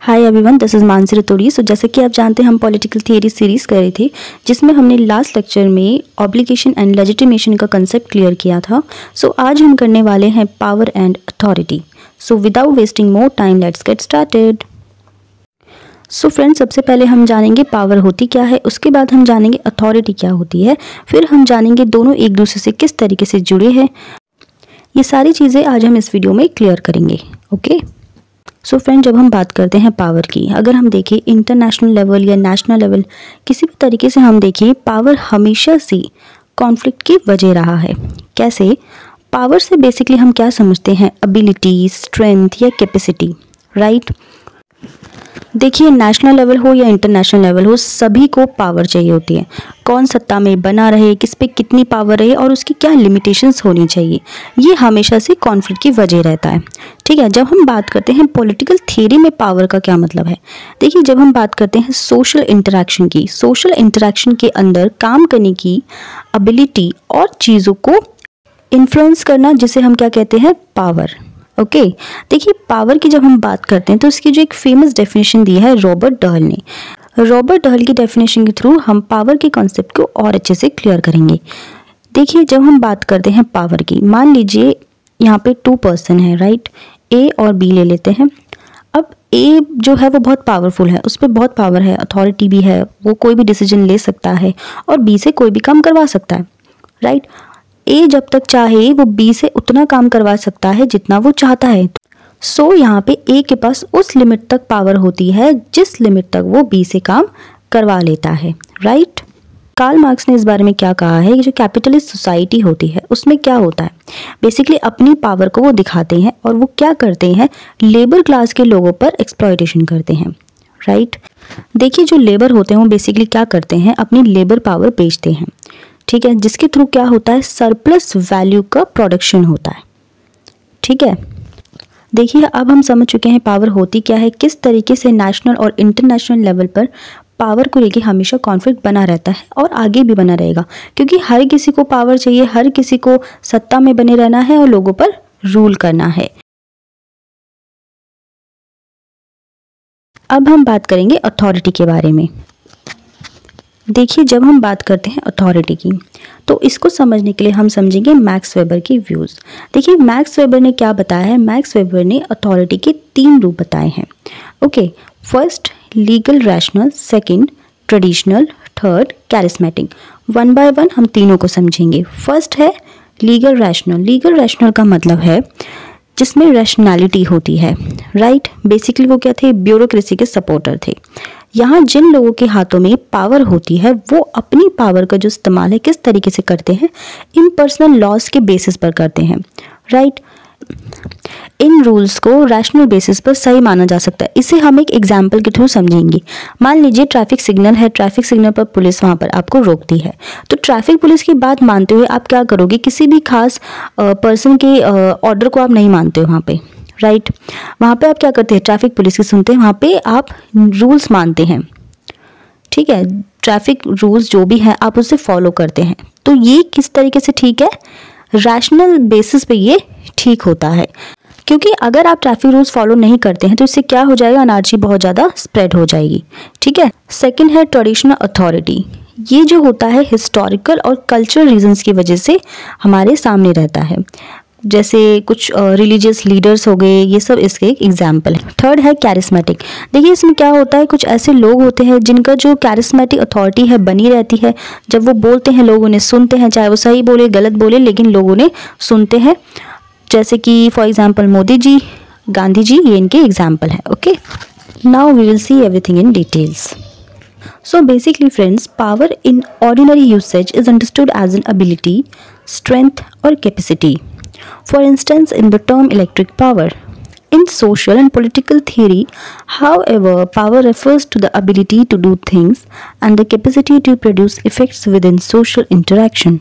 Hi everyone, this is Marxist theory. So जैसे कि आप जानते हैं हम पॉलिटिकल थियरी सीरीज कर रहे थे जिसमें हमने लास्ट लेक्चर में ऑब्लिगेशन एंड लेजिटिमेशन का कंसेप्ट क्लियर किया था। सो आज हम करने वाले हैं power and authority. So without wasting more time let's get started. So friends, सबसे पहले हम जानेंगे पावर होती क्या है, उसके बाद हम जानेंगे अथॉरिटी क्या होती है, फिर हम जानेंगे दोनों एक दूसरे से किस तरीके से जुड़े हैं। ये सारी चीज़ें आज हम इस वीडियो में क्लियर करेंगे। ओके, सो फ्रेंड, जब हम बात करते हैं पावर की, अगर हम देखें इंटरनेशनल लेवल या नेशनल लेवल, किसी भी तरीके से हम देखें, पावर हमेशा से कॉन्फ्लिक्ट की वजह रहा है। कैसे? पावर से बेसिकली हम क्या समझते हैं? एबिलिटी, स्ट्रेंथ या कैपेसिटी, राइट। देखिए, नेशनल लेवल हो या इंटरनेशनल लेवल हो, सभी को पावर चाहिए होती है। कौन सत्ता में बना रहे, किस पे कितनी पावर रहे और उसकी क्या लिमिटेशंस होनी चाहिए, ये हमेशा से कॉन्फ्लिक्ट की वजह रहता है। ठीक है, जब हम बात करते हैं पॉलिटिकल थियरी में पावर का क्या मतलब है, देखिए, जब हम बात करते हैं सोशल इंटरैक्शन की, सोशल इंटरैक्शन के अंदर काम करने की एबिलिटी और चीज़ों को इन्फ्लुएंस करना, जिसे हम क्या कहते हैं? पावर। ओके, देखिए, पावर की जब हम बात करते हैं तो इसकी जो एक फेमस डेफिनेशन दी है रॉबर्ट डहल ने, रॉबर्ट डहल की डेफिनेशन के थ्रू हम पावर के कॉन्सेप्ट को और अच्छे से क्लियर करेंगे। देखिए, जब हम बात करते हैं पावर की, मान लीजिए यहाँ पे 2 पर्सन है, राइट, ए और बी ले लेते हैं। अब ए जो है वो बहुत पावरफुल है, उस पर बहुत पावर है, अथॉरिटी भी है, वो कोई भी डिसीजन ले सकता है और बी से कोई भी काम करवा सकता है, राइट। ए जब तक चाहे वो बी से उतना काम करवा सकता है जितना वो चाहता है। सो यहाँ पे ए के पास उस लिमिट तक पावर होती है जिस लिमिट तक वो बी से काम करवा लेता है, राइट। कार्ल मार्क्स ने इस बारे में क्या कहा है कि जो कैपिटलिस्ट सोसाइटी होती है उसमें क्या होता है, बेसिकली अपनी पावर को वो दिखाते हैं और वो क्या करते हैं, लेबर क्लास के लोगों पर एक्सप्लॉयटेशन करते हैं, राइट। देखिए, जो लेबर होते हैं वो बेसिकली क्या करते हैं, अपनी लेबर पावर बेचते हैं, ठीक है, जिसके थ्रू क्या होता है, सरप्लस वैल्यू का प्रोडक्शन होता है। ठीक है, देखिए, अब हम समझ चुके हैं पावर होती क्या है, किस तरीके से नेशनल और इंटरनेशनल लेवल पर पावर को लेके हमेशा कॉन्फ्लिक्ट बना रहता है और आगे भी बना रहेगा, क्योंकि हर किसी को पावर चाहिए, हर किसी को सत्ता में बने रहना है और लोगों पर रूल करना है। अब हम बात करेंगे अथॉरिटी के बारे में। देखिए, जब हम बात करते हैं अथॉरिटी की तो इसको समझने के लिए हम समझेंगे मैक्स वेबर की व्यूज़। देखिए, मैक्स वेबर ने क्या बताया है, मैक्स वेबर ने अथॉरिटी के 3 रूप बताए हैं। Okay, first legal rational, second traditional, third charismatic. One by one हम तीनों को समझेंगे। फर्स्ट है लीगल रैशनल। लीगल रैशनल का मतलब है जिसमें रैशनैलिटी होती है, राइट। बेसिकली वो क्या थे, ब्यूरोक्रेसी के सपोर्टर थे। यहाँ जिन लोगों के हाथों में पावर होती है वो अपनी पावर का जो इस्तेमाल है किस तरीके से करते हैं, इम्पर्सनल लॉज के बेसिस पर करते हैं, राइट। इन रूल्स को रैशनल बेसिस पर सही माना जा सकता है। इसे हम एक एग्जाम्पल के थ्रू समझेंगे। मान लीजिए ट्रैफिक सिग्नल है, ट्रैफिक सिग्नल पर पुलिस वहाँ पर आपको रोकती है, तो ट्रैफिक पुलिस की बात मानते हुए आप क्या करोगे, किसी भी खास पर्सन के ऑर्डर को आप नहीं मानते हो वहाँ पे, राइट। वहाँ पे आप क्या करते हैं, ट्रैफिक पुलिस की सुनते हैं, वहाँ पे आप रूल्स मानते हैं, ठीक है, ट्रैफिक रूल्स जो भी हैं आप उसे फॉलो करते हैं। तो ये किस तरीके से ठीक है, रैशनल बेसिस पे ये ठीक होता है, क्योंकि अगर आप ट्रैफिक रूल्स फॉलो नहीं करते हैं तो इससे क्या हो जाएगा, एनर्जी बहुत ज़्यादा स्प्रेड हो जाएगी, ठीक है। सेकंड है ट्रेडिशनल अथॉरिटी। ये जो होता है हिस्टोरिकल और कल्चरल रीजंस की वजह से हमारे सामने रहता है, जैसे कुछ रिलीजियस लीडर्स हो गए, ये सब इसके एक एग्जाम्पल है। थर्ड है कैरिस्मेटिक। देखिए, इसमें क्या होता है, कुछ ऐसे लोग होते हैं जिनका जो कैरिस्मेटिक अथॉरिटी है बनी रहती है, जब वो बोलते हैं लोग उन्हें सुनते हैं, चाहे वो सही बोले गलत बोले लेकिन लोग उन्हें सुनते हैं, जैसे कि फॉर एग्जाम्पल मोदी जी, गांधी जी, ये इनके एग्जाम्पल है। Okay, now we will see everything in details. So basically friends, power in ordinary usage is understood as an ability, strength or capacity. For instance, in the term electric power. In social and political theory, however, power refers to the ability to do things and the capacity to produce effects within social interaction.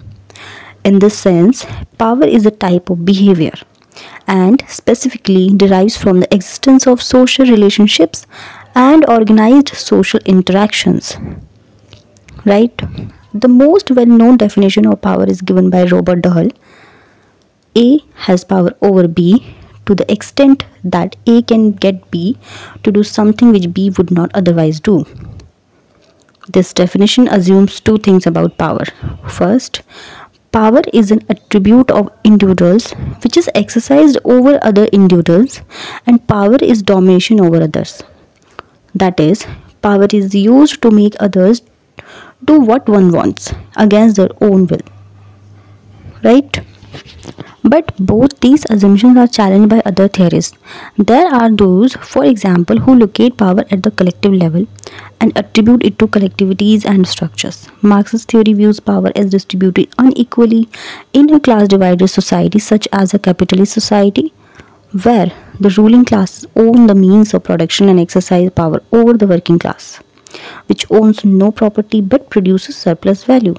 In this sense, power is a type of behavior and specifically derives from the existence of social relationships and organized social interactions, right. The most well-known definition of power is given by Robert Dahl. A has power over B to the extent that A can get B to do something which B would not otherwise do. This definition assumes two things about power. First, power is an attribute of individuals which is exercised over other individuals, and power is domination over others. That is, power is used to make others do what one wants against their own will. Right? But both these assumptions are challenged by other theorists. There are those, for example, who locate power at the collective level and attribute it to collectivities and structures. Marxist theory views power as distributed unequally in a class-divided society such as a capitalist society, where the ruling classes own the means of production and exercise power over the working class, which owns no property but produces surplus value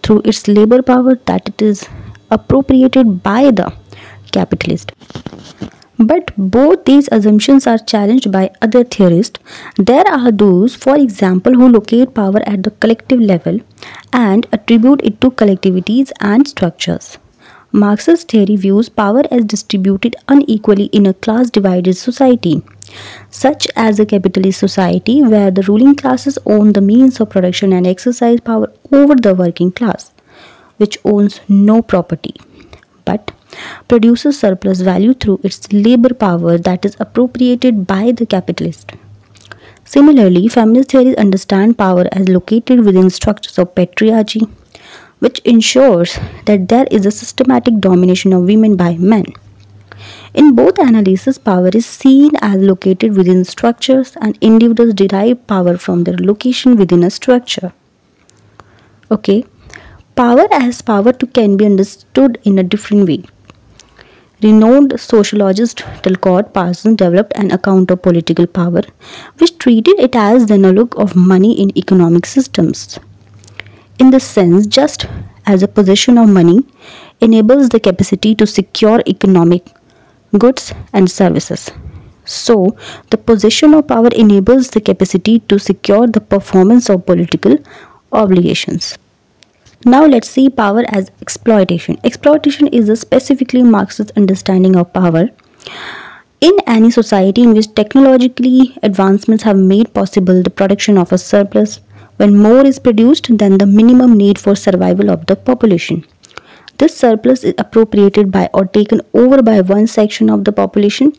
through its labor power that it is appropriated by the capitalist. But both these assumptions are challenged by other theorists. There are those, for example, who locate power at the collective level and attribute it to collectivities and structures. Marxist theory views power as distributed unequally in a class-divided society, such as a capitalist society where the ruling classes own the means of production and exercise power over the working class, which owns no property but produces surplus value through its labor power that is appropriated by the capitalist. Similarly, feminist theories understand power as located within structures of patriarchy, which ensures that there is a systematic domination of women by men. In both analyses, power is seen as located within structures, and individuals derive power from their location within a structure. Okay. Power as power too can be understood in a different way. Renowned sociologist Talcott Parsons developed an account of political power which treated it as the analog of money in economic systems. In this sense, just as a possession of money enables the capacity to secure economic goods and services, so the possession of power enables the capacity to secure the performance of political obligations. Now let's see power as exploitation. Exploitation is a specifically Marxist understanding of power. In any society in which technologically advancements have made possible the production of a surplus, when more is produced than the minimum need for survival of the population, this surplus is appropriated by or taken over by one section of the population.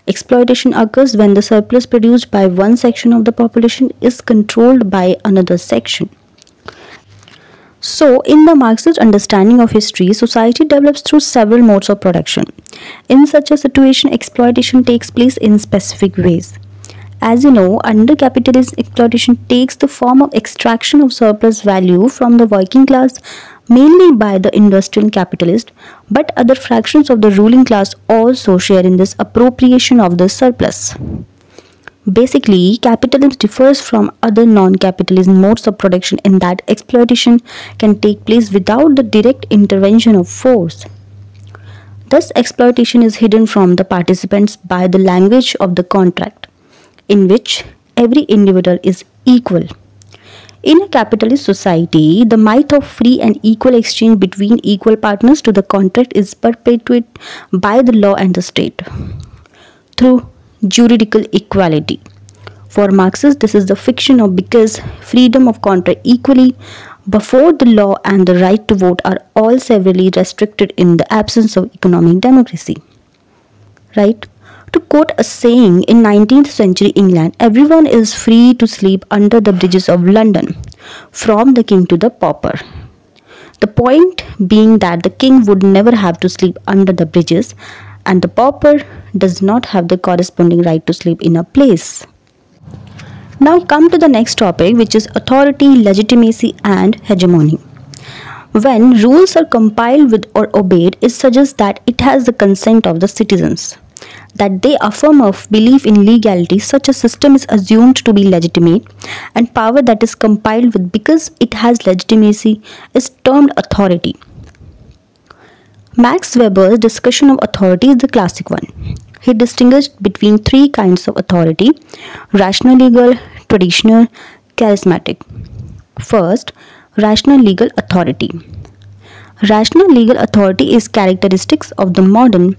Exploitation occurs when the surplus produced by one section of the population is controlled by another section. So, in the Marxist understanding of history, society develops through several modes of production. In such a situation, exploitation takes place in specific ways. As you know, under capitalism, exploitation takes the form of extraction of surplus value from the working class, mainly by the industrial capitalist, but other fractions of the ruling class also share in this appropriation of the surplus. Basically, capitalism differs from other non-capitalist modes of production in that exploitation can take place without the direct intervention of force. Thus, exploitation is hidden from the participants by the language of the contract, in which every individual is equal. In a capitalist society, the myth of free and equal exchange between equal partners to the contract is perpetuated by the law and the state through juridical equality. For Marxists, this is the fiction of because freedom of contract equally before the law and the right to vote are all severely restricted in the absence of economic democracy. Right? To quote a saying in 19th century England, everyone is free to sleep under the bridges of London, from the king to the pauper. The point being that the king would never have to sleep under the bridges, and the pauper does not have the corresponding right to sleep in a place. Now come to the next topic, which is authority, legitimacy and hegemony. When rules are compiled with or obeyed, it suggests that it has the consent of the citizens, that they affirm a belief in legality. Such a system is assumed to be legitimate, and power that is compiled with because it has legitimacy is termed authority. Max Weber's discussion of authority is the classic one. He distinguished between three kinds of authority: rational legal, traditional, charismatic. First, rational legal authority. Rational legal authority is characteristics of the modern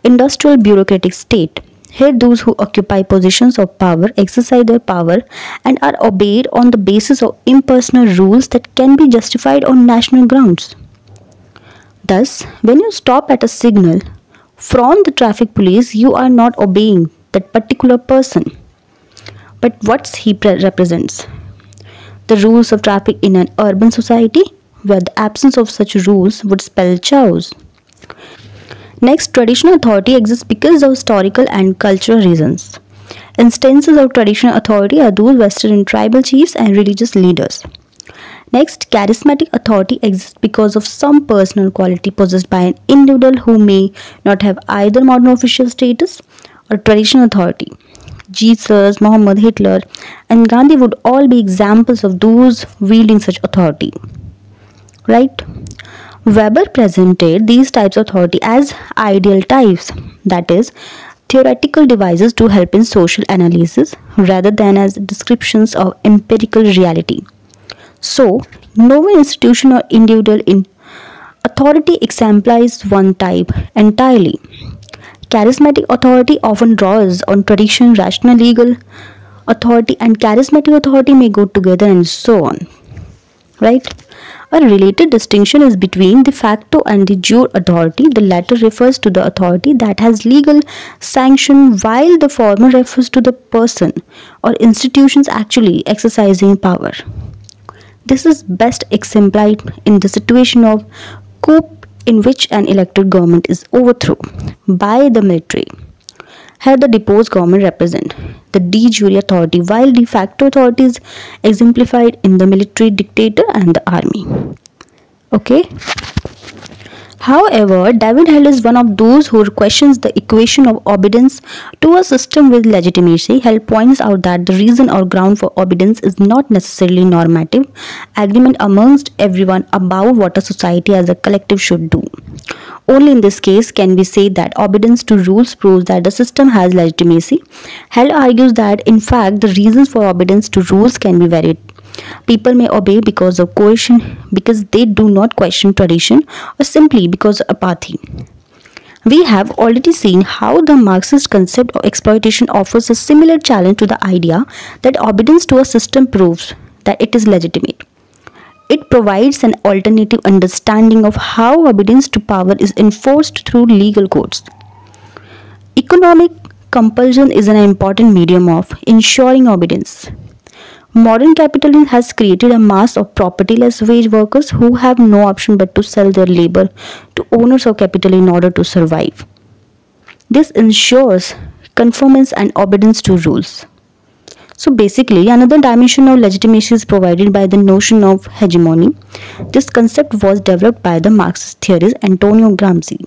industrial bureaucratic state. Here, those who occupy positions of power exercise their power and are obeyed on the basis of impersonal rules that can be justified on national grounds. Thus, when you stop at a signal from the traffic police, you are not obeying that particular person, but what he represents. The rules of traffic in an urban society, where the absence of such rules would spell chaos. Next, traditional authority exists because of historical and cultural reasons. Instances of traditional authority are those vested in tribal chiefs and religious leaders. Next, charismatic authority exists because of some personal quality possessed by an individual who may not have either modern official status or traditional authority. Jesus, Muhammad, Hitler, and Gandhi would all be examples of those wielding such authority. Right? Weber presented these types of authority as ideal types, that is, theoretical devices to help in social analysis rather than as descriptions of empirical reality. So, no institution or individual in authority exemplifies one type entirely. Charismatic authority often draws on tradition, rational legal authority, and charismatic authority may go together, and so on. Right? A related distinction is between de facto and de jure authority. The latter refers to the authority that has legal sanction, while the former refers to the person or institutions actually exercising power. This is best exemplified in the situation of coup in which an elected government is overthrown by the military. Here the deposed government represent the de jure authority, while de facto authority is exemplified in the military dictator and the army. Okay? However, David Hale is one of those who questions the equation of obedience to a system with legitimacy. Hale points out that the reason or ground for obedience is not necessarily normative agreement amongst everyone about what a society as a collective should do. Only in this case can we say that obedience to rules proves that the system has legitimacy. Hale argues that in fact the reasons for obedience to rules can be varied. People may obey because of coercion, because they do not question tradition, or simply because of apathy. We have already seen how the Marxist concept of exploitation offers a similar challenge to the idea that obedience to a system proves that it is legitimate. It provides an alternative understanding of how obedience to power is enforced through legal codes. Economic compulsion is an important medium of ensuring obedience. Modern capitalism has created a mass of propertyless wage workers who have no option but to sell their labor to owners of capital in order to survive. This ensures conformance and obedience to rules. So basically, another dimension of legitimacy is provided by the notion of hegemony. This concept was developed by the Marxist theorist Antonio Gramsci.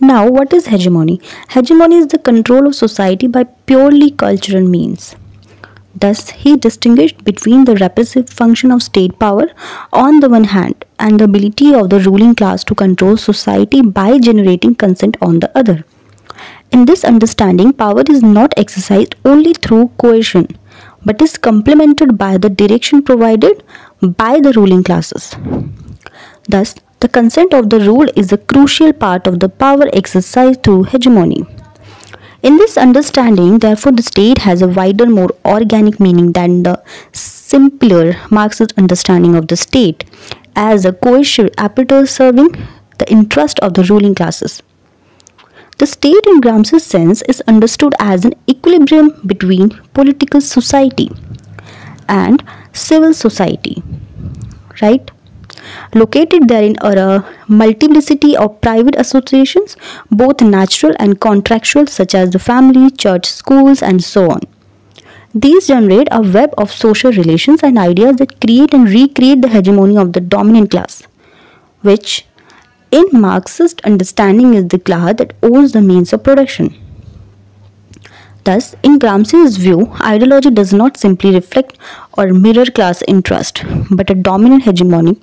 Now, what is hegemony? Hegemony is the control of society by purely cultural means. Thus, he distinguished between the repressive function of state power on the one hand and the ability of the ruling class to control society by generating consent on the other. In this understanding, power is not exercised only through coercion, but is complemented by the direction provided by the ruling classes. Thus, the consent of the ruled is a crucial part of the power exercised through hegemony. In this understanding, therefore, the state has a wider, more organic meaning than the simpler Marxist understanding of the state as a coercive apparatus serving the interest of the ruling classes. The state in Gramsci's sense is understood as an equilibrium between political society and civil society, right? Located therein are a multiplicity of private associations, both natural and contractual, such as the family, church, schools, and so on. These generate a web of social relations and ideas that create and recreate the hegemony of the dominant class, which in Marxist understanding is the class that owns the means of production. Thus, in Gramsci's view, ideology does not simply reflect or mirror class interest, but a dominant hegemony.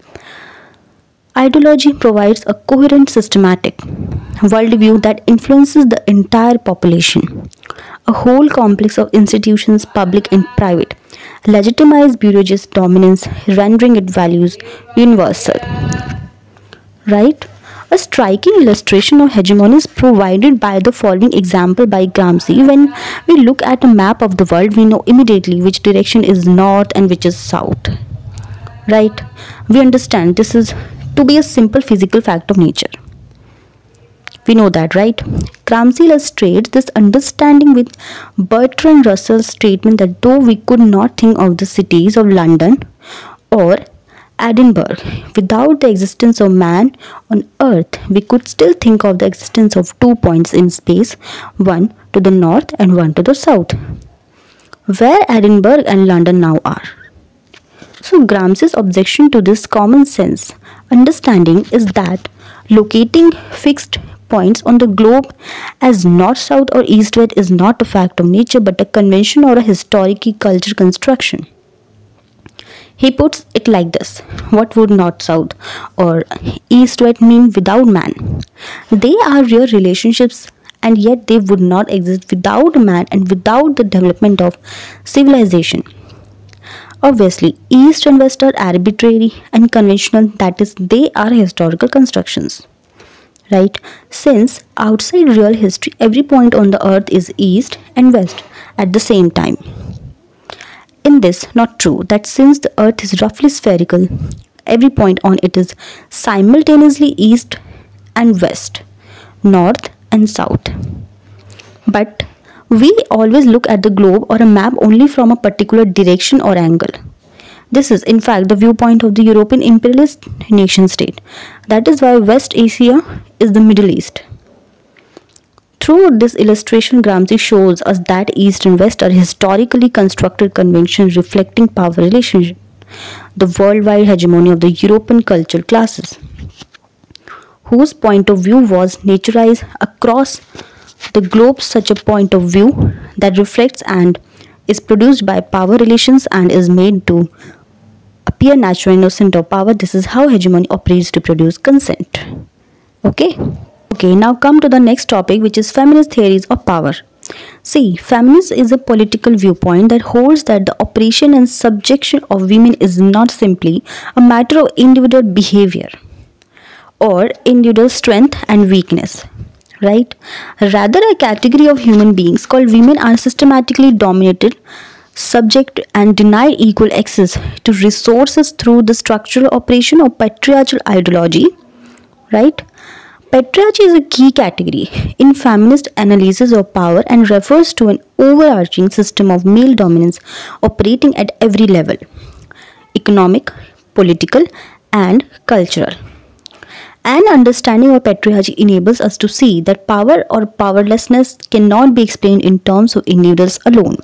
Ideology provides a coherent, systematic worldview that influences the entire population. A whole complex of institutions, public and private, legitimize bourgeois dominance, rendering its values universal. Right? A striking illustration of hegemony is provided by the following example by Gramsci. When we look at a map of the world, we know immediately which direction is north and which is south. Right? We understand this is to be a simple physical fact of nature. We know that, right? Gramsci illustrates this understanding with Bertrand Russell's statement that though we could not think of the cities of London or Edinburgh without the existence of man on earth, we could still think of the existence of 2 points in space, one to the north and one to the south, where Edinburgh and London now are. So Gramsci's objection to this common sense understanding is that locating fixed points on the globe as north, south or east, west is not a fact of nature but a convention or a historical culture construction. He puts it like this: what would north, south or east, west mean without man? They are real relationships, and yet they would not exist without man and without the development of civilization. Obviously, east and west are arbitrary and conventional, that is, they are historical constructions. Right? Since outside real history, every point on the earth is east and west at the same time. In this, not true that since the earth is roughly spherical, every point on it is simultaneously east and west, north and south. But we always look at the globe or a map only from a particular direction or angle. This is, in fact, the viewpoint of the European imperialist nation state. That is why West Asia is the Middle East. Through this illustration, Gramsci shows us that East and West are historically constructed conventions reflecting power relationship, the worldwide hegemony of the European cultural classes, whose point of view was naturalized across the globe. Such a point of view that reflects and is produced by power relations and is made to appear natural innocent of power. This is how hegemony operates to produce consent. Okay, now come to the next topic, which is feminist theories of power. See, feminist is a political viewpoint that holds that the operation and subjection of women is not simply a matter of individual behavior or individual strength and weakness, right? Rather, a category of human beings called women are systematically dominated, subject and denied equal access to resources through the structural operation of patriarchal ideology, right? Patriarchy is a key category in feminist analysis of power and refers to an overarching system of male dominance operating at every level: economic, political, and cultural. An understanding of patriarchy enables us to see that power or powerlessness cannot be explained in terms of individuals alone.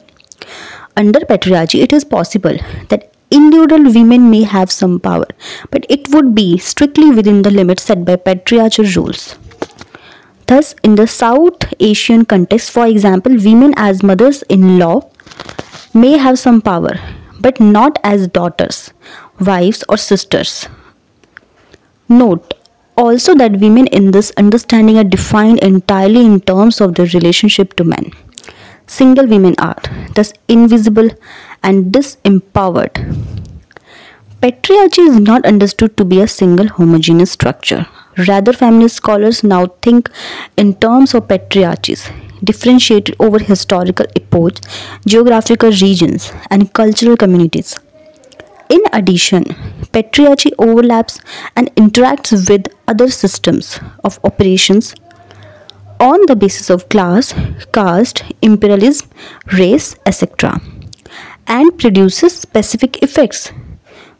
Under patriarchy, it is possible that individual women may have some power, but it would be strictly within the limits set by patriarchal rules. Thus, in the South Asian context, for example, women as mothers-in-law may have some power, but not as daughters, wives, or sisters. Note also that women in this understanding are defined entirely in terms of their relationship to men. Single women are thus invisible and disempowered. Patriarchy is not understood to be a single homogeneous structure. Rather, feminist scholars now think in terms of patriarchies differentiated over historical epochs, geographical regions, and cultural communities. In addition, patriarchy overlaps and interacts with other systems of operations on the basis of class, caste, imperialism, race, etc., and produces specific effects.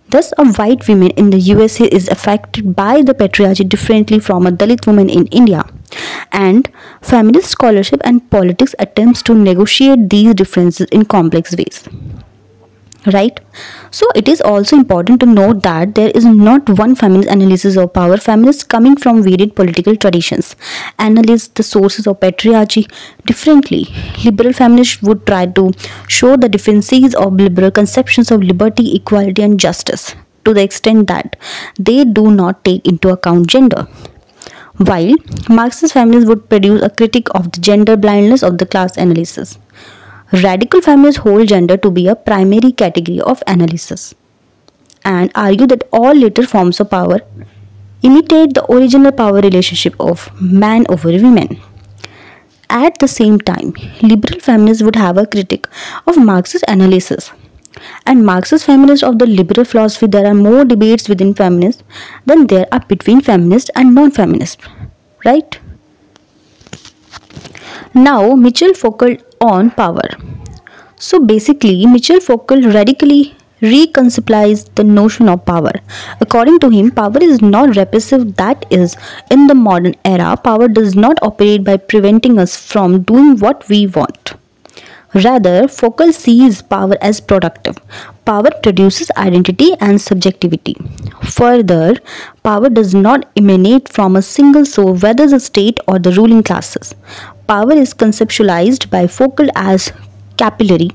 Thus, a white woman in the USA is affected by the patriarchy differently from a Dalit woman in India, and feminist scholarship and politics attempts to negotiate these differences in complex ways. Right? So it is also important to note that there is not one feminist analysis of power. Feminists coming from varied political traditions analyze the sources of patriarchy differently. Liberal feminists would try to show the deficiencies of liberal conceptions of liberty, equality, and justice to the extent that they do not take into account gender, while Marxist feminists would produce a critique of the gender blindness of the class analysis. Radical feminists hold gender to be a primary category of analysis and argue that all later forms of power imitate the original power relationship of man over women. At the same time, liberal feminists would have a critique of Marxist analysis. And Marxist feminists of the liberal philosophy, there are more debates within feminists than there are between feminists and non-feminists. Right? Now, Mitchell focused on power. So basically, Mitchell Foucault radically reconceptualized the notion of power. According to him, power is not repressive, that is, in the modern era, power does not operate by preventing us from doing what we want. Rather, Foucault sees power as productive. Power produces identity and subjectivity. Further, power does not emanate from a single source, whether the state or the ruling classes. Power is conceptualized by Foucault as capillary,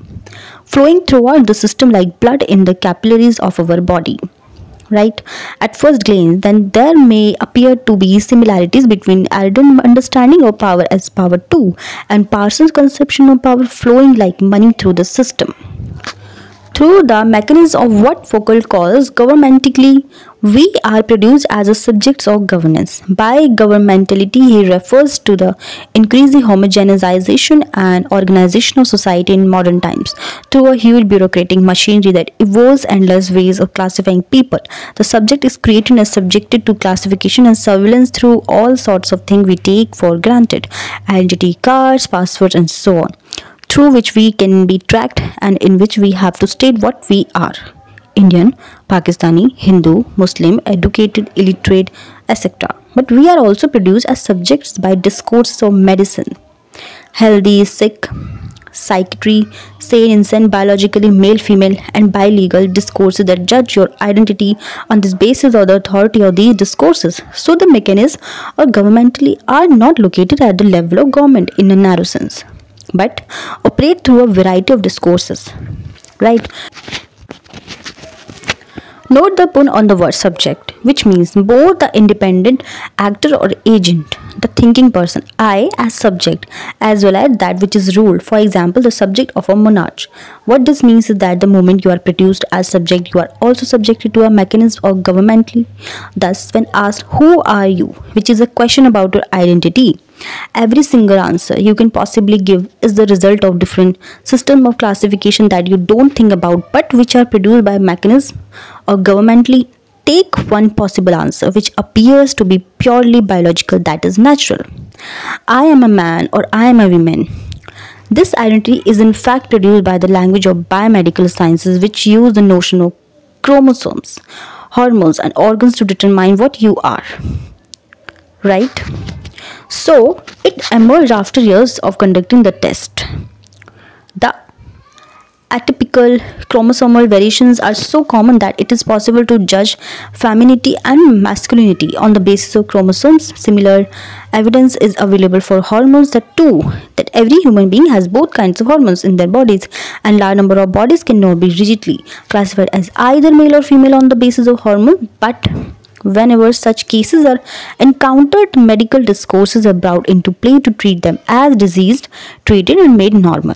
flowing throughout the system like blood in the capillaries of our body. Right? At first glance, then there may appear to be similarities between Arden's understanding of power as power too, and Parsons' conception of power flowing like money through the system. Through the mechanism of what Foucault calls governmentally, we are produced as a subjects of governance. By governmentality, he refers to the increasing homogenization and organization of society in modern times. Through a huge bureaucratic machinery that evolves endless ways of classifying people, the subject is created and subjected to classification and surveillance through all sorts of things we take for granted, identity cards, passwords, and so on, through which we can be tracked and in which we have to state what we are: Indian, Pakistani, Hindu, Muslim, educated, illiterate, etc. But we are also produced as subjects by discourses of medicine, healthy, sick, psychiatry, sane, insane, biologically male, female, and bilegal discourses that judge your identity on this basis or the authority of these discourses. So the mechanisms or governmentally are not located at the level of government in a narrow sense, but operate through a variety of discourses. Right? Note the pun on the word subject, which means both the independent actor or agent, the thinking person, I as subject, as well as that which is ruled. For example, the subject of a monarch. What this means is that the moment you are produced as subject, you are also subjected to a mechanism of governmentally. Thus, when asked, who are you, which is a question about your identity, every single answer you can possibly give is the result of different system of classification that you don't think about but which are produced by mechanism or governmentally. Take one possible answer which appears to be purely biological, that is natural. I am a man or I am a woman. This identity is in fact produced by the language of biomedical sciences, which use the notion of chromosomes, hormones, and organs to determine what you are. Right? So, it emerged after years of conducting the test. The atypical chromosomal variations are so common that it is possible to judge femininity and masculinity on the basis of chromosomes. Similar evidence is available for hormones that every human being has both kinds of hormones in their bodies, and large number of bodies cannot be rigidly classified as either male or female on the basis of hormones, but whenever such cases are encountered, medical discourses are brought into play to treat them as diseased, treated, and made normal.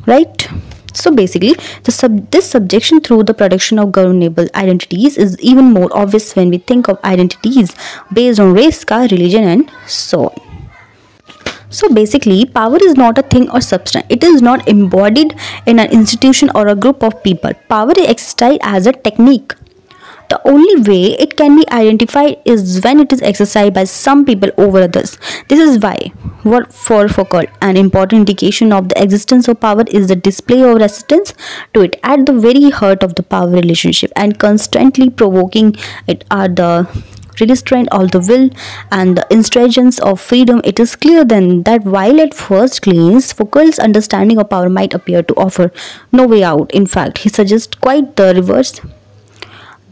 Right? So basically, this subjection through the production of governable identities is even more obvious when we think of identities based on race, caste, religion, and so on. So basically, power is not a thing or substance. It is not embodied in an institution or a group of people. Power exists as a technique. The only way it can be identified is when it is exercised by some people over others. This is why, for Foucault, an important indication of the existence of power is the display of resistance to it at the very heart of the power relationship, and constantly provoking it are the restraint of the will and the insurgence of freedom. It is clear then that while at first glance Foucault's understanding of power might appear to offer no way out, in fact he suggests quite the reverse.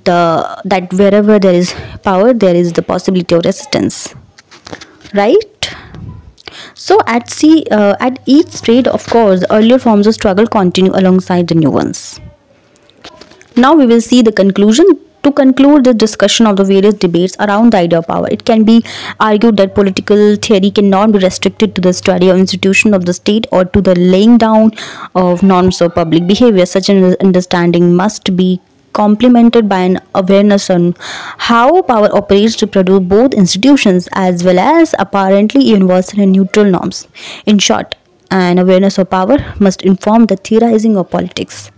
That wherever there is power, there is the possibility of resistance. Right? So at each stage, of course, the earlier forms of struggle continue alongside the new ones. Now we will see the conclusion. To conclude the discussion of the various debates around the idea of power, it can be argued that political theory cannot be restricted to the study of institution of the state or to the laying down of norms of public behavior. Such an understanding must be complemented by an awareness on how power operates to produce both institutions as well as apparently universal and neutral norms. In short, an awareness of power must inform the theorizing of politics.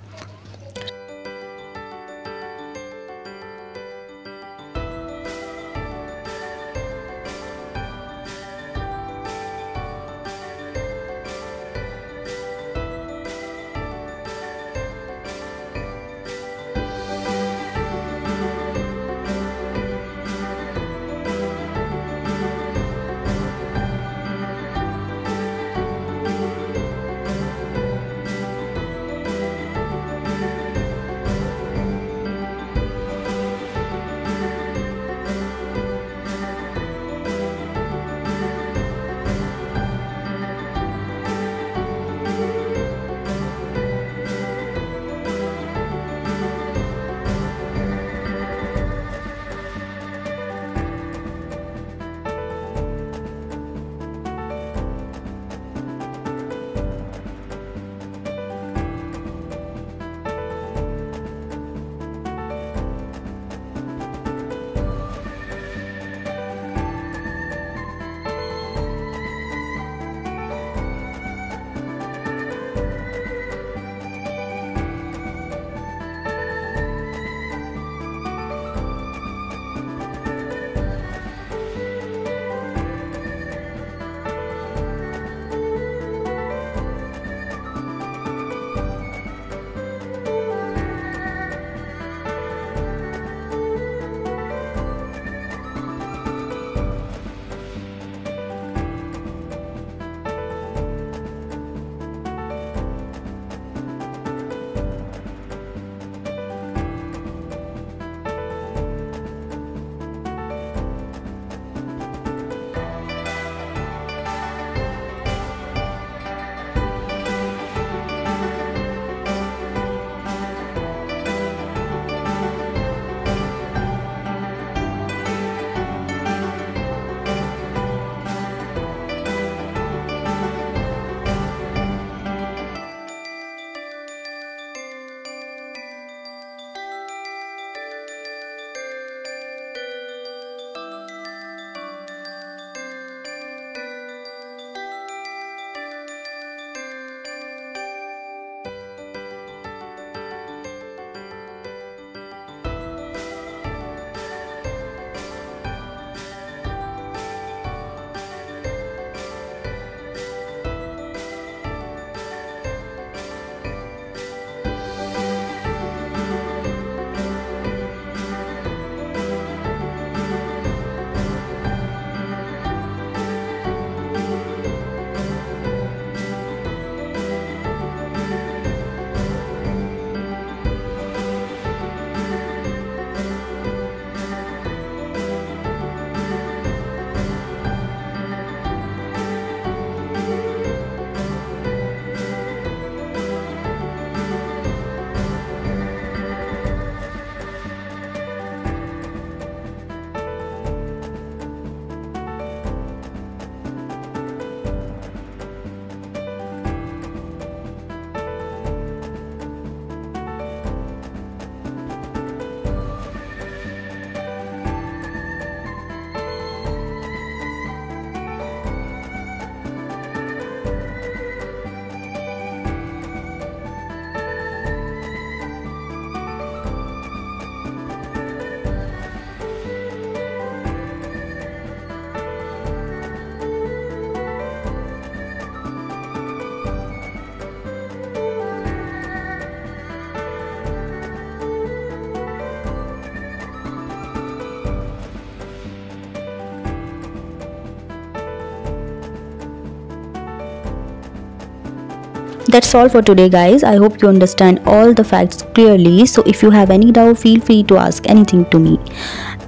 That's all for today, guys. I hope you understand all the facts clearly. So if you have any doubt, feel free to ask anything to me.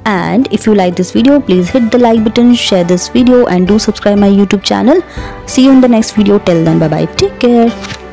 And if you like this video, please hit the like button, share this video, and do subscribe my YouTube channel. See you in the next video. Till then, bye bye, take care.